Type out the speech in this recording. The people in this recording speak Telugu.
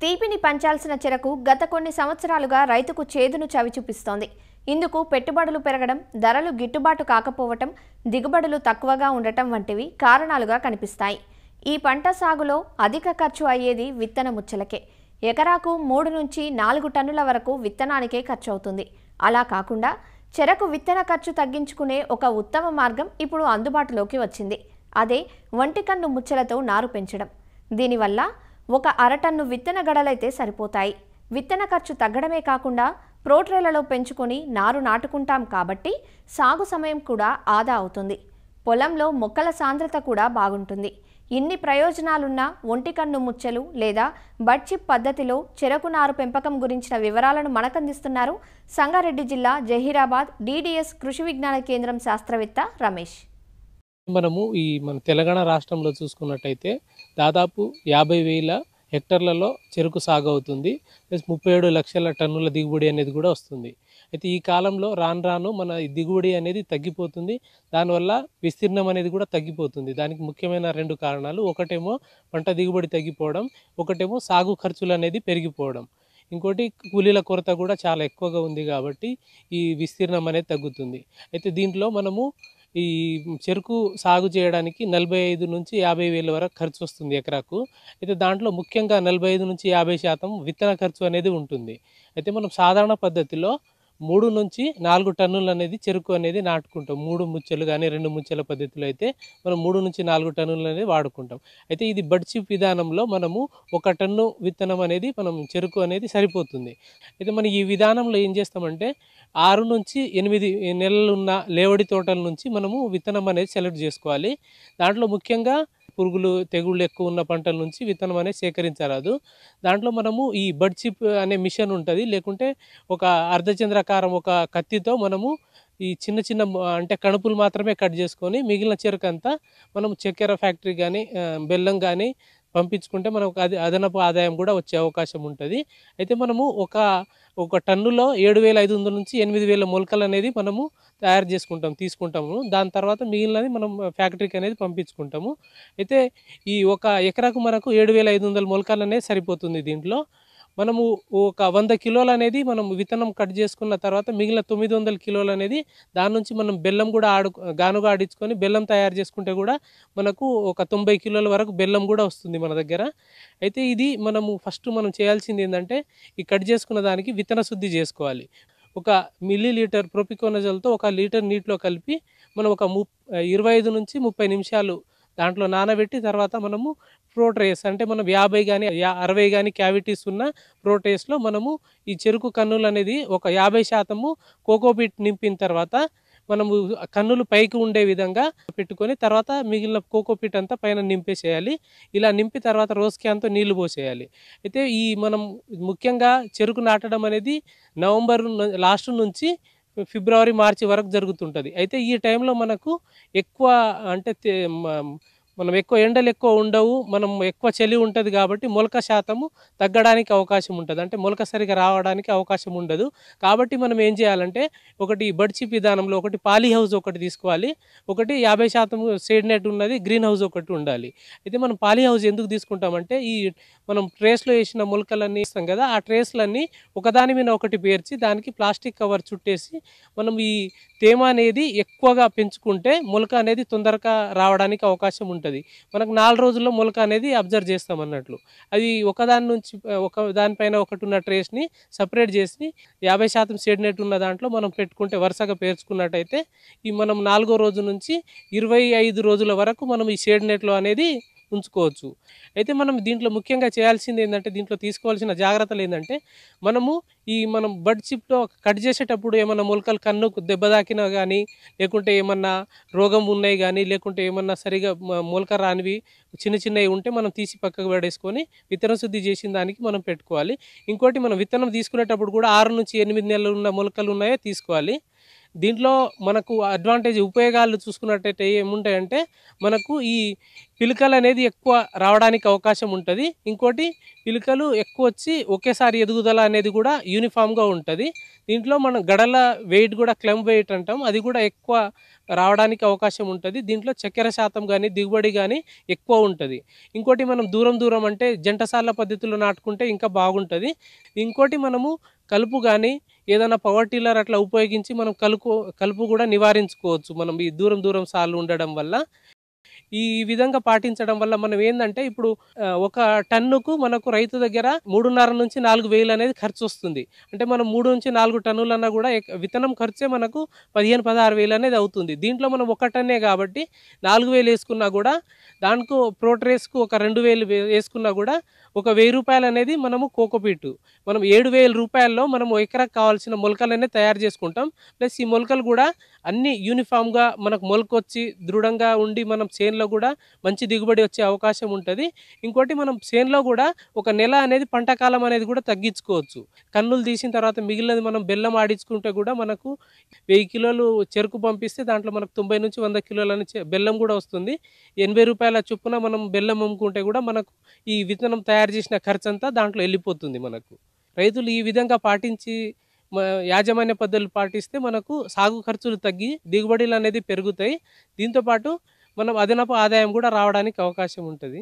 తీపిని పంచాల్సిన చెరకు గత కొన్ని సంవత్సరాలుగా రైతుకు చేదును చవిచూపిస్తోంది. ఇందుకు పెట్టుబడులు పెరగడం, ధరలు గిట్టుబాటు కాకపోవటం, దిగుబడులు తక్కువగా ఉండటం వంటివి కారణాలుగా కనిపిస్తాయి. ఈ పంట సాగులో అధిక ఖర్చు అయ్యేది విత్తన ముచ్చలకే. ఎకరాకు 3 నుంచి 4 టన్నుల వరకు విత్తనానికే ఖర్చు అవుతుంది. అలా కాకుండా చెరకు విత్తన ఖర్చు తగ్గించుకునే ఒక ఉత్తమ మార్గం ఇప్పుడు అందుబాటులోకి వచ్చింది. అదే వంటికన్ను ముచ్చలతో నారు పెంచడం. దీనివల్ల ఒక అరటన్ను విత్తన గడలైతే సరిపోతాయి. విత్తన ఖర్చు తగ్గడమే కాకుండా ప్రోట్రేలలో పెంచుకొని నారు నాటుకుంటాం కాబట్టి సాగు సమయం కూడా ఆదా అవుతుంది. పొలంలో మొక్కల సాంద్రత కూడా బాగుంటుంది. ఇన్ని ప్రయోజనాలున్న ఒంటికన్ను ముచ్చలు లేదా బడ్చిప్ పద్ధతిలో చెరకు నారు పెంపకం గురించిన వివరాలను మనకందిస్తున్నారు సంగారెడ్డి జిల్లా జహీరాబాద్ DDS కృషి విజ్ఞాన కేంద్రం శాస్త్రవేత్త రమేష్. మన తెలంగాణ రాష్ట్రంలో చూసుకున్నట్టయితే దాదాపు 50,000 హెక్టార్లలో చెరుకు సాగు అవుతుంది. ప్లస్ 37 లక్షల టన్నుల దిగుబడి అనేది కూడా వస్తుంది. అయితే ఈ కాలంలో రాను మన దిగుబడి అనేది తగ్గిపోతుంది. దానివల్ల విస్తీర్ణం అనేది కూడా తగ్గిపోతుంది. దానికి ముఖ్యమైన 2 కారణాలు. ఒకటేమో పంట దిగుబడి తగ్గిపోవడం, ఒకటేమో సాగు ఖర్చులు అనేది పెరిగిపోవడం. ఇంకోటి కూలీల కొరత కూడా చాలా ఎక్కువగా ఉంది కాబట్టి ఈ విస్తీర్ణం అనేది తగ్గుతుంది. అయితే దీంట్లో ఈ చెరుకు సాగు చేయడానికి 45 నుంచి 50,000 వరకు ఖర్చు వస్తుంది ఎకరాకు. అయితే దాంట్లో ముఖ్యంగా 45 నుంచి 50% విత్తన ఖర్చు అనేది ఉంటుంది. అయితే మనం సాధారణ పద్ధతిలో 3 నుంచి 4 టన్నులు అనేది చెరుకు అనేది నాటుకుంటాం. 3 ముచ్చెలు కానీ 2 ముచ్చెల పద్ధతిలో అయితే మనం 3 నుంచి 4 టన్నులు అనేది వాడుకుంటాం. అయితే ఇది బడ్చిప్ విధానంలో 1 టన్ను విత్తనం అనేది చెరుకు అనేది సరిపోతుంది. అయితే మనం ఈ విధానంలో ఏం చేస్తామంటే 6 నుంచి 8 నెలలున్న లేవడి తోటల నుంచి విత్తనం అనేది సెలెక్ట్ చేసుకోవాలి. దాంట్లో ముఖ్యంగా పురుగులు తెగుళ్ళు ఎక్కువ ఉన్న పంటల నుంచి విత్తనం అనేది సేకరించరాదు. దాంట్లో ఈ బడ్చిప్ అనే మిషన్ ఉంటుంది. లేకుంటే ఒక అర్ధచంద్రాకారం ఒక కత్తితో ఈ చిన్న అంటే కణుపులు మాత్రమే కట్ చేసుకొని మిగిలిన చెరుకంతా చక్కెర ఫ్యాక్టరీ కానీ బెల్లం కానీ పంపించుకుంటే మనకు అది అదనపు ఆదాయం కూడా వచ్చే అవకాశం ఉంటుంది. అయితే ఒక టన్నులో 7,500 నుంచి 8,000 మొలకలు అనేది తయారు తీసుకుంటాము. దాని తర్వాత మిగిలినది ఫ్యాక్టరీకి అనేది పంపించుకుంటాము. అయితే ఈ ఒక ఎకరాకు మనకు 7,500 మొలకలు అనేది సరిపోతుంది. దీంట్లో ఒక 100 కిలోలు అనేది విత్తనం కట్ చేసుకున్న తర్వాత మిగిలిన 900 కిలోలు అనేది దాని నుంచి బెల్లం కూడా గానుగా ఆడించుకొని బెల్లం తయారు చేసుకుంటే కూడా మనకు ఒక 90 కిలోల వరకు బెల్లం కూడా వస్తుంది మన దగ్గర. అయితే ఇది ఫస్ట్ చేయాల్సింది ఏంటంటే ఈ కట్ చేసుకున్న దానికి విత్తన శుద్ధి చేసుకోవాలి. 1 మిల్లీలీటర్ ప్రొపికోనజోల్తో 1 లీటర్ నీటిలో కలిపి ఒక 25 నుంచి 30 నిమిషాలు దాంట్లో నానబెట్టి తర్వాత ప్రోట్రేస్ అంటే 50 కానీ 60 కానీ క్యావిటీస్ ఉన్న ప్రోట్రేస్లో ఈ చెరుకు కన్నులు అనేది ఒక 50% కోకోపీట్ నింపిన తర్వాత కన్నులు పైకి ఉండే విధంగా పెట్టుకొని తర్వాత మిగిలిన కోకోపీట్ అంతా పైన నింపేసేయాలి. ఇలా నింపి తర్వాత రోజ్ క్యాన్తో నీళ్లు పోసేయాలి. అయితే ముఖ్యంగా చెరుకు నాటడం అనేది నవంబర్ లాస్ట్ నుంచి ఫిబ్రవరి మార్చి వరకు జరుగుతుంటుంది. అయితే ఈ టైంలో ఎక్కువ అంటే ఎక్కువ ఎండలు ఎక్కువ ఉండవు, ఎక్కువ చలి ఉంటుంది కాబట్టి మొలక శాతము తగ్గడానికి అవకాశం ఉంటుంది. అంటే మొలక సరిగా రావడానికి అవకాశం ఉండదు. కాబట్టి ఏం చేయాలంటే ఒకటి బడ్చిప్ విధానంలో ఒకటి పాలీ హౌస్ ఒకటి తీసుకోవాలి. ఒకటి 50% షేడ్ నెట్ ఉన్నది గ్రీన్ హౌస్ ఒకటి ఉండాలి. అయితే పాలీ హౌస్ ఎందుకు తీసుకుంటామంటే ఈ ట్రేస్లో వేసిన మొలకలన్నీ ఇస్తాం కదా, ఆ ట్రేస్లన్నీ ఒకదాని మీద ఒకటి పేర్చి దానికి ప్లాస్టిక్ కవర్ చుట్టేసి ఈ తేమ అనేది ఎక్కువగా పెంచుకుంటే మొలక అనేది తొందరగా రావడానికి అవకాశం ఉంటుంది. మనకు 4 రోజుల్లో మొలక అనేది అబ్జర్వ్ చేస్తాం అన్నట్లు. అది దానిపైన ఒకటి ఉన్న ట్రేస్ని సపరేట్ చేసి 50% షేడ్ నెట్ ఉన్న దాంట్లో పెట్టుకుంటే వరుసగా పేర్చుకున్నట్టయితే ఈ 4వ రోజు నుంచి 25 రోజుల వరకు ఈ షేడ్ నెట్లో అనేది ఉంచుకోవచ్చు. అయితే దీంట్లో ముఖ్యంగా చేయాల్సింది ఏంటంటే దీంట్లో తీసుకోవాల్సిన జాగ్రత్తలు ఏంటంటే ఈ బడ్చిప్లో కట్ చేసేటప్పుడు ఏమన్నా మొలకలు కన్నుకు దెబ్బ తాకినా కానీ లేకుంటే ఏమన్నా రోగం ఉన్నాయి కానీ లేకుంటే ఏమన్నా సరిగా మొలక రానివి చిన్నవి ఉంటే తీసి పక్కకు పడేసుకొని విత్తన శుద్ధి చేసిన దానికి పెట్టుకోవాలి. ఇంకోటి విత్తనం తీసుకునేటప్పుడు కూడా 6 నుంచి 8 నెలలు ఉన్న మొలకలు ఉన్నాయో తీసుకోవాలి. దీంట్లో మనకు అడ్వాంటేజ్ ఉపయోగాలు చూసుకున్నట్టయితే ఏముంటాయంటే ఈ పిలకలు అనేది ఎక్కువ రావడానికి అవకాశం ఉంటుంది. ఇంకోటి పిలకలు ఎక్కువ వచ్చి ఒకేసారి ఎదుగుదల అనేది కూడా యూనిఫామ్గా ఉంటుంది. దీంట్లో మనం గడల వెయిట్ కూడా క్లమ్ వెయిట్ అంటాం, అది కూడా ఎక్కువ రావడానికి అవకాశం ఉంటుంది. దీంట్లో చక్కెర శాతం కానీ దిగుబడి కానీ ఎక్కువ ఉంటుంది. ఇంకోటి మనం దూరం దూరం అంటే జంటసాల పద్ధతిలో నాటుకుంటే ఇంకా బాగుంటుంది. ఇంకోటి మనము కలుపు కానీ ఏదైనా పవర్ టిల్లర్ అట్లా ఉపయోగించి మనం కలుపు కూడా నివారించుకోవచ్చు మనం ఈ దూరం దూరం సార్లు ఉండడం వల్ల. ఈ విధంగా పాటించడం వల్ల మనం ఏందంటే ఇప్పుడు ఒక టన్నుకు మనకు రైతు దగ్గర 3.5 నుంచి 4 వేలు అనేది ఖర్చు వస్తుంది. అంటే మనం 3 నుంచి 4 టన్నులన్నా కూడా విత్తనం ఖర్చే మనకు 15-16 వేలు అనేది అవుతుంది. దీంట్లో మనం ఒక టన్నే కాబట్టి 4 వేలు వేసుకున్నా కూడా దానికో ప్రోట్రేస్కు ఒక 2 వేలు వేసుకున్నా కూడా ఒక 1000 రూపాయలు అనేది మనము కోకోపీటు మనం 7,000 రూపాయల్లో మనం ఎకరాకు కావాల్సిన మొలకలనే తయారు చేసుకుంటాం. ప్లస్ ఈ మొలకలు కూడా అన్ని యూనిఫామ్గా మనకు మొలకొచ్చి దృఢంగా ఉండి మనం చేనులో కూడా మంచి దిగుబడి వచ్చే అవకాశం ఉంటుంది. ఇంకోటి మనం చేనులో కూడా ఒక నెల అనేది పంట కాలం అనేది కూడా తగ్గించుకోవచ్చు. కన్నులు తీసిన తర్వాత మిగిలినది మనం బెల్లం ఆడించుకుంటే కూడా మనకు 1000 కిలోలు చెరుకు పంపిస్తే దాంట్లో మనకు 90 నుంచి 100 కిలోలని బెల్లం కూడా వస్తుంది. 80 రూపాయల చొప్పున మనం బెల్లం అమ్ముకుంటే కూడా మనకు ఈ విత్తనం తయారు చేసిన ఖర్చు అంతా దాంట్లో వెళ్ళిపోతుంది మనకు. రైతులు ఈ విధంగా పాటించి యాజమాన్య పద్ధతులు పాటిస్తే మనకు సాగు ఖర్చులు తగ్గి దిగుబడులు అనేది పెరుగుతాయి. దీంతోపాటు మనం అదనపు ఆదాయం కూడా రావడానికి అవకాశం ఉంటుంది.